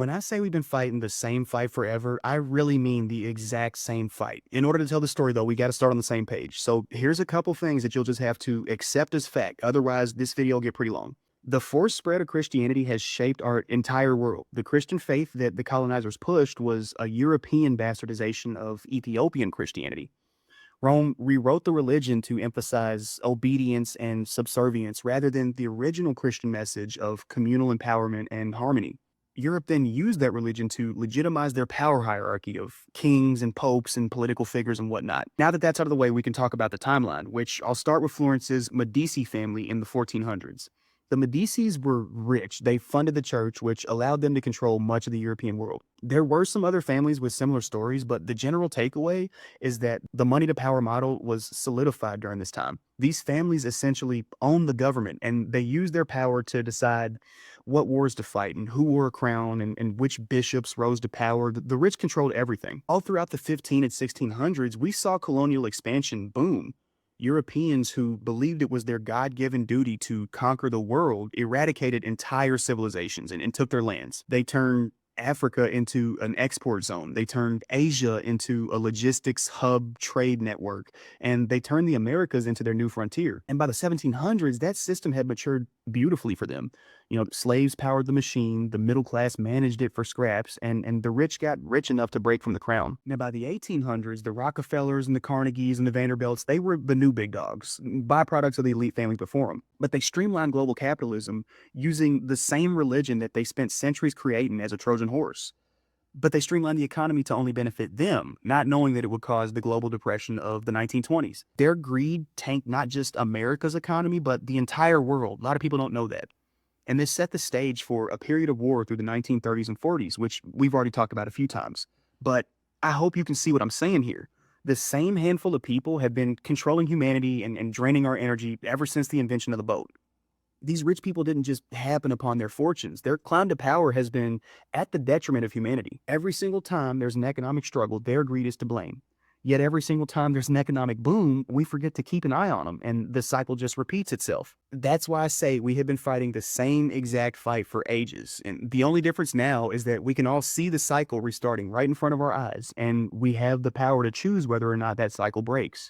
When I say we've been fighting the same fight forever, I really mean the exact same fight. In order to tell the story, though, we got to start on the same page. So here's a couple things that you'll just have to accept as fact. Otherwise, this video will get pretty long. The forced spread of Christianity has shaped our entire world. The Christian faith that the colonizers pushed was a European bastardization of Ethiopian Christianity. Rome rewrote the religion to emphasize obedience and subservience rather than the original Christian message of communal empowerment and harmony. Europe then used that religion to legitimize their power hierarchy of kings and popes and political figures and whatnot. Now that that's out of the way, we can talk about the timeline, which I'll start with Florence's Medici family in the 1400s. The Medicis were rich. They funded the church, which allowed them to control much of the European world. There were some other families with similar stories, but the general takeaway is that the money to power model was solidified during this time. These families essentially owned the government, and they used their power to decide what wars to fight and who wore a crown and which bishops rose to power. The rich controlled everything. All throughout the 15 and 1600s, we saw colonial expansion boom. Europeans who believed it was their God-given duty to conquer the world eradicated entire civilizations and took their lands. They turned Africa into an export zone. They turned Asia into a logistics hub trade network, and they turned the Americas into their new frontier. And by the 1700s, that system had matured beautifully for them. Slaves powered the machine, the middle class managed it for scraps, and the rich got rich enough to break from the crown. Now, by the 1800s, the Rockefellers and the Carnegies and the Vanderbilts, they were the new big dogs, byproducts of the elite families before them. But they streamlined global capitalism using the same religion that they spent centuries creating as a Trojan horse. But they streamlined the economy to only benefit them, not knowing that it would cause the global depression of the 1920s. Their greed tanked not just America's economy, but the entire world. A lot of people don't know that. And this set the stage for a period of war through the 1930s and 40s, which we've already talked about a few times. But I hope you can see what I'm saying here. The same handful of people have been controlling humanity and draining our energy ever since the invention of the boat. These rich people didn't just happen upon their fortunes. Their climb to power has been at the detriment of humanity. Every single time there's an economic struggle, their greed is to blame. Yet every single time there's an economic boom, we forget to keep an eye on them, and the cycle just repeats itself. That's why I say we have been fighting the same exact fight for ages. And the only difference now is that we can all see the cycle restarting right in front of our eyes, and we have the power to choose whether or not that cycle breaks.